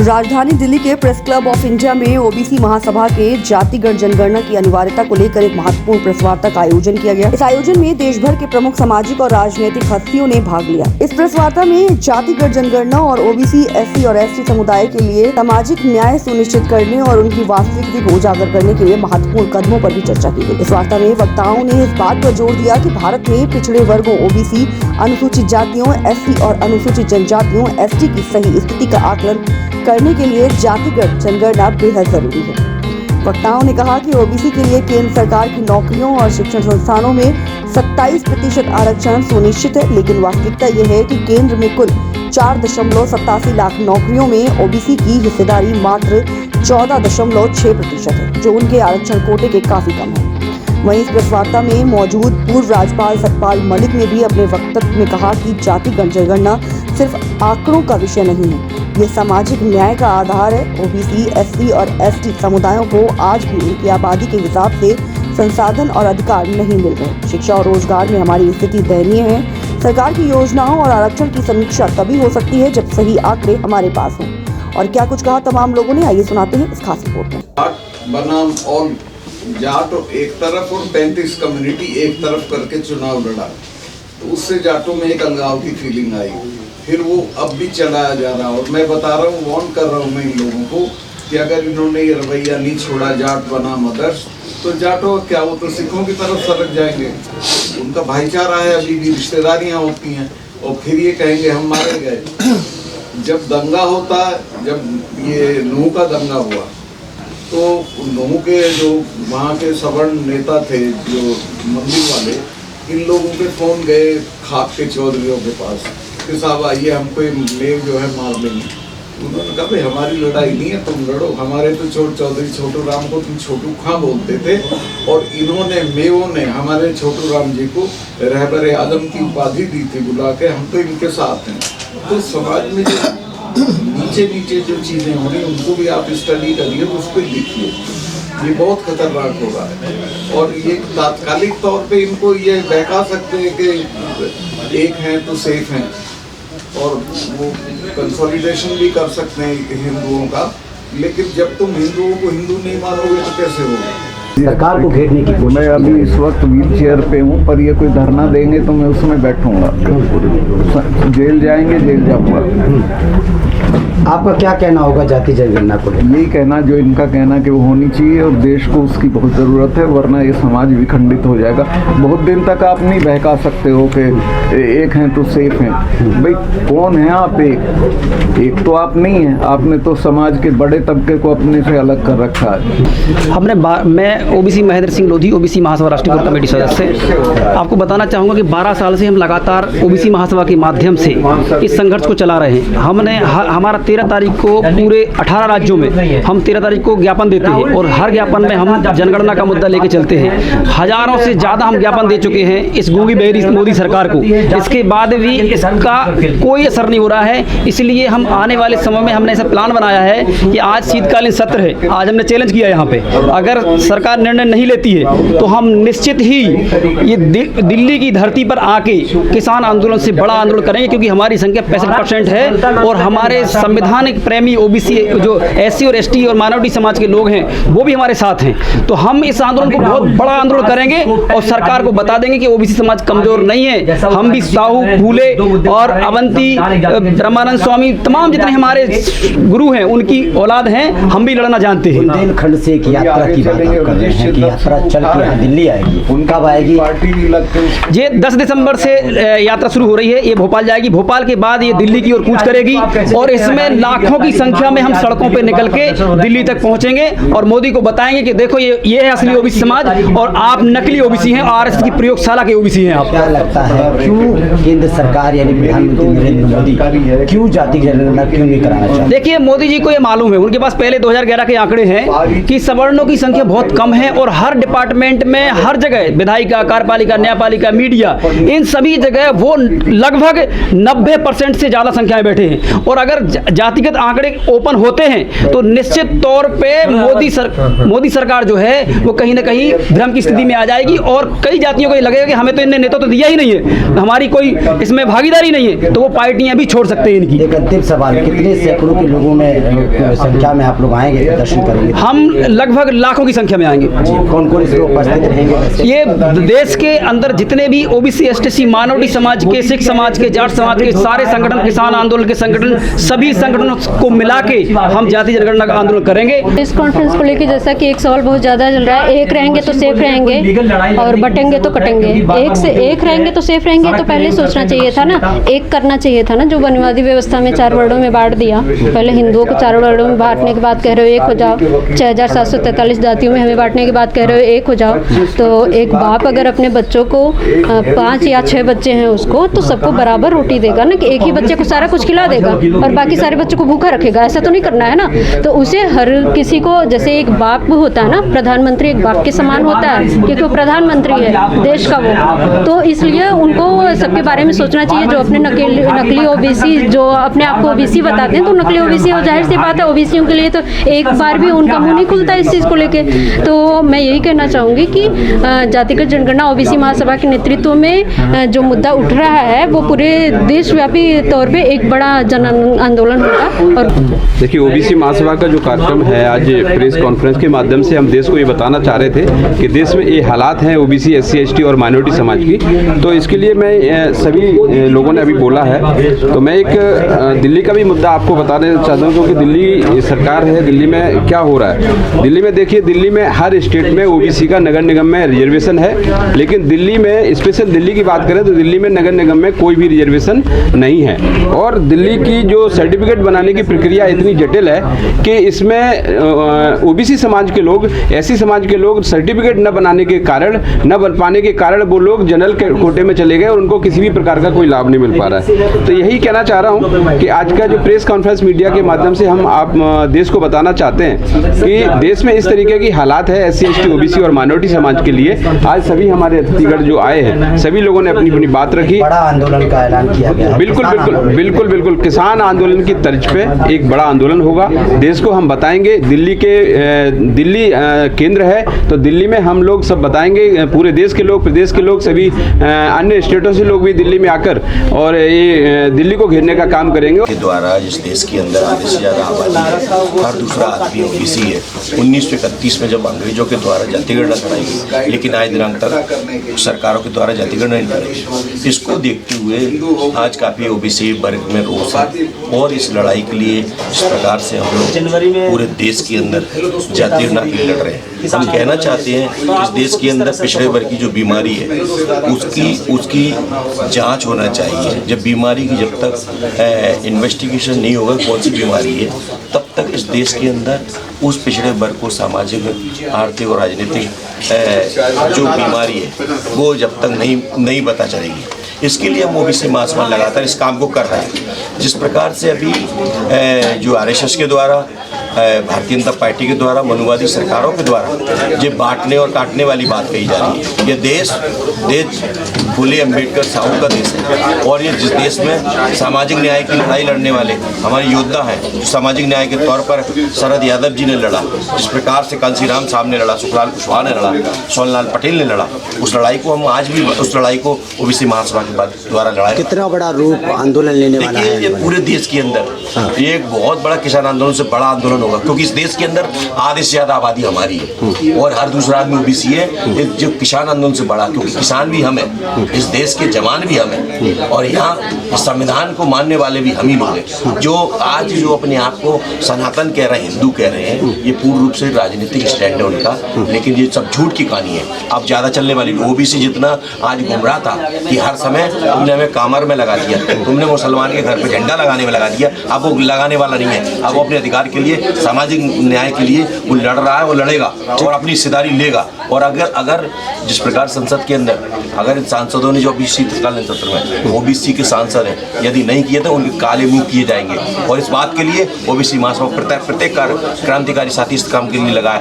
राजधानी दिल्ली के press club of India में ओबीसी महासभा के जातिगत जनगणना की अनिवार्यता को लेकर एक महत्वपूर्ण प्रेस वार्ता का आयोजन किया गया। इस आयोजन में देश भर के प्रमुख सामाजिक और राजनीतिक हस्तियों ने भाग लिया। इस प्रेस वार्ता में जातिगत जनगणना और ओबीसी, एससी और एसटी समुदाय के लिए सामाजिक न्याय सुनिश्चित करने और उनकी वास्तविक स्थिति को उजागर करने के लिए महत्वपूर्ण कदमों पर भी चर्चा की गई। इस वार्ता में वक्ताओं ने इस बात पर जोर दिया कि भारत में पिछड़े वर्गों ओबीसी, अनुसूचित जातियों एससी और अनुसूचित जनजातियों एसटी की सही स्थिति का आकलन करने के लिए जातिगत जनगणना बेहद जरूरी है। वक्ताओं ने कहा कि ओबीसी के लिए केंद्र सरकार की नौकरियों और शिक्षण संस्थानों में 27% आरक्षण सुनिश्चित है, लेकिन वास्तविकता यह है कि केंद्र में कुल 4.87 लाख नौकरियों में ओबीसी की हिस्सेदारी मात्र 14.6% है, जो उनके आरक्षण कोटे के काफी कम है। वहीं इस प्रेस वार्ता में मौजूद पूर्व राज्यपाल सतपाल मलिक ने भी अपने वक्तव्य में कहा कि जातिगत जनगणना सिर्फ आंकड़ों का विषय नहीं है, ये सामाजिक न्याय का आधार है। ओबीसी, एससी और एसटी समुदायों को आज भी उनकी आबादी के हिसाब से संसाधन और अधिकार नहीं मिल रहे। शिक्षा और रोजगार में हमारी स्थिति दयनीय है। सरकार की योजनाओं और आरक्षण की समीक्षा तभी हो सकती है जब सही आंकड़े हमारे पास हों। और क्या कुछ कहा तमाम लोगों ने, आइए सुनाते हैं इस खास रिपोर्ट में। बनाम और जाट एक तरफ और 35 कम्युनिटी एक तरफ करके चुनाव लड़ा, तो उससे जाटों में एक अलगाव की फीलिंग आई। फिर वो अब भी चलाया जा रहा है और मैं बता रहा हूँ, वार्न कर रहा हूँ मैं इन लोगों को कि अगर इन्होंने ये रवैया नहीं छोड़ा जाट बनाम अदर्स, तो जाटों क्या वो तो सिखों की तरफ सरक जाएंगे। उनका भाईचारा है, अभी भी रिश्तेदारियाँ होती हैं, और फिर ये कहेंगे हम मारे गए। जब दंगा होता है, जब ये नूह का दंगा हुआ, तो नूह के जो वहाँ के सवर्ण नेता थे, जो मंदिर वाले, इन लोगों के फोन गए खाप के चौधरियों के पास कि साहब आइए, हमको मेव जो है मार देंगे। उन्होंने कहा भाई हमारी लड़ाई नहीं है, तुम लड़ो। हमारे तो चौधरी छोटू राम को तुम छोटू खां बोलते थे, और इन्होंने मेवों ने हमारे छोटू राम जी को रहबर आदम की उपाधि दी थी बुला के, हम तो इनके साथ हैं। तो समाज में जो नीचे जो चीज़ें हो रही उनको भी आप स्टडी करिए, तो उसको लिखिए। ये बहुत खतरनाक हो रहा है, और ये तात्कालिक तौर पे इनको ये बहका सकते हैं कि एक हैं तो सेफ हैं, और वो कंसोलिडेशन भी कर सकते हैं हिंदुओं का। लेकिन जब तुम हिंदुओं को हिंदू नहीं मानोगे तो कैसे होगा? सरकार को घेरने की कोशिश। मैं अभी इस वक्त व्हील चेयर पे हूँ, पर ये कोई धरना देंगे तो मैं उसमें बैठूंगा। जेल जाएंगे, जेल जाऊंगा। आपका क्या कहना होगा जाति जनगणना को? यही कहना जो इनका कहना कि वो होनी चाहिए, और देश को उसकी बहुत ज़रूरत है, वरना ये समाज विखंडित हो जाएगा। बहुत दिन तक आप नहीं बहका सकते हो कि एक हैं तो सेफ हैं। भाई कौन है आप? एक तो आप नहीं हैं, आपने तो समाज के बड़े तबके को अपने से अलग कर रखा है। मैं ओबीसी महेंद्र सिंह लोधी, ओबीसी महासभा राष्ट्रीय कोर कमेटी सदस्य। आपको बताना चाहूँगा कि 12 साल से हम लगातार ओबीसी महासभा के माध्यम से इस संघर्ष को चला रहे हैं। हमारा 13 तारीख को पूरे 18 राज्यों में हम 13 तारीख को ज्ञापन देते हैं, और हर ज्ञापन में हम जनगणना का मुद्दा लेके चलते हैं। हजारों से ज़्यादा हम ज्ञापन दे चुके हैं इस गूंगी बहरी मोदी सरकार को। इसके बाद भी इसका कोई असर नहीं हो रहा है। इसलिए हम आने वाले समय में हमने ऐसा प्लान बनाया है कि आज शीतकालीन सत्र है। आज हमने चैलेंज किया यहाँ पे, अगर सरकार निर्णय नहीं लेती है तो हम निश्चित ही ये दिल्ली की धरती पर आके किसान आंदोलन से बड़ा आंदोलन करेंगे, क्योंकि हमारी संख्या 65% है, और हमारे संवैधानिक प्रेमी ओबीसी जो एससी और एसटी और माइनॉरिटी समाज के लोग हैं वो भी हमारे साथ हैं। तो हम इस आंदोलन को बहुत बड़ा आंदोलन करेंगे और सरकार को बता देंगे कि ओबीसी समाज कमजोर नहीं है। हम भी साहू, फूले और अवंती, ब्रह्मानंद स्वामी, तमाम जितने हमारे गुरु हैं उनकी औलाद हैं, हम भी लड़ना जानते हैं। बुंदेलखंड से एक यात्रा की बात कर रहे हैं कि यात्रा चल के यहाँ दिल्ली आएगी, कब आएगी? ये 10 दिसंबर से यात्रा शुरू हो रही है, ये भोपाल जाएगी। भोपाल के बाद ये दिल्ली की ओर कूच करेगी, और इसमें लाखों की संख्या में हम सड़कों पे निकल के दिल्ली तक पहुंचेंगे और मोदी को बताएंगे कि देखो ये है असली ओबीसी समाज, और आप नकली ओबीसी हैं, आरएसएस की प्रयोगशाला के ओबीसी हैं। आप क्या लगता है क्यों केंद्र सरकार यानी प्रधानमंत्री नरेंद्र मोदी क्यों जाति जनगणना क्यों नहीं कराना चाहते? देखिए, मोदी जी को ये मालूम है, उनके पास पहले 2011 के आंकड़े हैं कि सवर्णों की संख्या बहुत कम कम है और हर डिपार्टमेंट में हर जगह विधायिका, कार्यपालिका, न्यायपालिका, मीडिया, इन सभी जगह वो लगभग 90% से ज़्यादा संख्या में बैठे हैं। और अगर जातिगत आंकड़े ओपन होते हैं तो निश्चित तौर पे मोदी सरकार जो है वो कहीं ना कहीं भ्रम की स्थिति में आ जाएगी और कई जातियों को ये लगेगा कि हमें तो इनने नेतृत्व तो दिया ही नहीं है, हमारी कोई इसमें भागीदारी नहीं है, तो वो पार्टियां भी छोड़ सकते हैं इनकी। एक अंतिम सवाल, कितने सैकड़ों के लोगों में संख्या में आप लोग आएंगे, प्रदर्शन करेंगे? हम लगभग लाखों की संख्या में आएंगे। कौन कौन इसमें उपस्थित रहेंगे? ये देश के अंदर जितने भी ओबीसी, एसटीसी, माइनॉरिटी समाज के, सिख समाज के, जाट समाज के सारे संगठन, किसान आंदोलन के संगठन, सभी संगठनों को मिला के हम जाति जनगणना का आंदोलन करेंगे। इस कॉन्फ्रेंस को लेकर जैसा कि एक सवाल बहुत ज़्यादा चल रहा है, एक रहेंगे तो सेफ रहेंगे और बटेंगे तो कटेंगे। एक रहेंगे तो सेफ रहेंगे तो पहले सोचना चाहिए था ना, एक करना चाहिए था ना। जो वनवादी व्यवस्था में 4 वर्णों में बांट दिया, पहले हिंदुओं को 4 वर्णों में बांटने के बाद कह रहे हो एक हो जाओ, 6743 जातियों में हमें बांटने के बाद कह रहे हो एक हो जाओ। तो एक बाप अगर अपने बच्चों को 5 या 6 बच्चे हैं उसको, तो सबको बराबर रोटी देगा ना, कि एक ही बच्चे को सारा कुछ खिला देगा और बाकी सारे बच्चों को भूखा रखेगा, ऐसा तो नहीं करना है ना। तो उसे हर किसी को, जैसे एक बाप होता है ना, प्रधानमंत्री एक बाप के समान होता है क्योंकि वो प्रधानमंत्री है देश का वो, तो इसलिए उनको सबके बारे में सोचना चाहिए। जो अपने नकली ओबीसी, जो अपने आप को ओबीसी बताते हैं, तो नकली ओबीसी हो, जाहिर सी बात है ओबीसियों के लिए तो एक बार भी उनका मुंह नहीं खुलता इस चीज़ को लेके। तो मैं यही कहना चाहूँगी कि जातिगत जनगणना ओबीसी महासभा के नेतृत्व में जो मुद्दा उठ रहा है वो पूरे देशव्यापी तौर पे एक बड़ा जन आंदोलन होगा। और देखिए, ओबीसी महासभा का जो कार्यक्रम है, आज प्रेस कॉन्फ्रेंस के माध्यम से हम देश को ये बताना चाह रहे थे कि देश में ये हालात हैं ओबीसी, एससी, एसटी और माइनॉरिटी समाज की। तो इसके लिए मैं सभी लोगों ने अभी बोला है, तो मैं एक दिल्ली का भी मुद्दा आपको बताना चाहता हूँ, क्योंकि दिल्ली सरकार है, दिल्ली में क्या हो रहा है। दिल्ली में देखिए, दिल्ली में हर स्टेट में ओबीसी का नगर निगम में रिजर्वेशन है, लेकिन दिल्ली में, स्पेशल दिल्ली की बात करें तो दिल्ली में नगर निगम में कोई भी रिजर्वेशन नहीं है। और दिल्ली की जो सर्टिफिकेट बनाने की प्रक्रिया इतनी जटिल है कि इसमें ओबीसी समाज के लोग, एससी समाज के लोग सर्टिफिकेट न बनाने के कारण, न बन पाने के कारण वो लोग जनरल कोटे में चले गए और उनको किसी भी प्रकार का कोई लाभ नहीं मिल पा रहा है। तो यही कहना चाह रहा हूँ कि आज का जो प्रेस कॉन्फ्रेंस मीडिया के माध्यम से हम आप देश को बताना चाहते हैं कि देश में इस तरीके की हालात है एससी, एसटी, ओबीसी और माइनॉरिटी समाज के लिए। आज सभी हमारे अतिथिगण जो आए हैं, सभी लोगों ने अपनी अपनी बात रखी। बड़ा आंदोलन का ऐलान किया गया है। बिल्कुल किसान आंदोलन की तर्ज पे एक बड़ा आंदोलन होगा। देश को हम बताएंगे, दिल्ली केंद्र है तो दिल्ली में हम लोग सब बताएंगे, पूरे देश के लोग, प्रदेश के लोग, सभी अन्य स्टेटों से लोग भी दिल्ली में आकर और ये दिल्ली को घेरने का काम करेंगे। के द्वारा जिस देश के अंदर आधे से ज़्यादा आबादी है, हर दूसरा आदमी ओबीसी है। 1931 में जब अंग्रेजों के द्वारा जातिगणना कराई गई, लेकिन आज दिनांक तक सरकारों के द्वारा जातिगणना नहीं कराई। इसको देखते हुए आज काफ़ी ओबीसी वर्ग में रोष है और इस लड़ाई के लिए इस प्रकार से हम लोग पूरे देश के अंदर जातिगणना के लिए लड़ रहे हैं। हम कहना चाहते हैं कि इस देश के अंदर पिछड़े वर्ग की जो बीमारी है उसकी जांच होना चाहिए। जब बीमारी की जब तक इन्वेस्टिगेशन नहीं होगा कौन सी बीमारी है, तब तक इस देश के अंदर उस पिछड़े वर्ग को सामाजिक, आर्थिक और राजनीतिक जो बीमारी है वो जब तक नहीं पता चलेगी। इसके लिए हम ओबीसी महासभा लगातार इस काम को कर रहे हैं। जिस प्रकार से अभी जो आरएसएस के द्वारा, भारतीय जनता पार्टी के द्वारा, मनुवादी सरकारों के द्वारा जो बांटने और काटने वाली बात कही जा रही है, ये देश फुले अम्बेडकर साहू का देश है और ये जिस देश में सामाजिक न्याय की लड़ाई लड़ने वाले हमारे योद्धा हैं, जो सामाजिक न्याय के तौर पर शरद यादव जी ने लड़ा, जिस प्रकार से कांसी राम साहब ने लड़ा, सुखलाल कुशवाहा ने लड़ा, सोनलाल पटेल ने लड़ा, उस लड़ाई को हम आज भी उस लड़ाई को ओबीसी महासभा के द्वारा लड़ाई। कितना बड़ा रूप आंदोलन लेने वाला है? ये पूरे देश के अंदर ये एक बहुत बड़ा किसान आंदोलन से बड़ा आंदोलन होगा, क्योंकि इस देश के अंदर आधे से ज्यादा आबादी हमारी है और हर दूसरा आदमी ओबीसी है। जो किसान आंदोलन से बड़ा, क्योंकि किसान भी हम हैं, इस देश के जवान भी हम हैं और यहाँ संविधान को मानने वाले भी हम ही लोग हैं। जो आज जो अपने आप को सनातन कह रहे हैं, हिंदू कह रहे हैं, ये पूर्ण रूप से राजनीतिक स्टैंड है उनका, लेकिन ये सब झूठ की कहानी है। अब ज्यादा चलने वाली ओबीसी जितना आज घूम रहा था कि हर समय तुमने हमें कामर में लगा दिया, तुमने मुसलमान के घर पे झंडा लगाने में लगा दिया, अब वो लगाने वाला नहीं है। अब वो अपने अधिकार के लिए, सामाजिक न्याय के लिए वो लड़ रहा है, वो लड़ेगा और अपनी हिस्सेदारी लेगा। और अगर जिस प्रकार संसद के अंदर अगर सांसदों ने जो ओबीसी तत्कालीन सत्र में ओबीसी के सांसद हैं, यदि नहीं किए तो उनके काले मुंह किए जाएंगे। और इस बात के लिए ओबीसी महासभा प्रत्येक क्रांतिकारी साथी इस काम के लिए लगा है।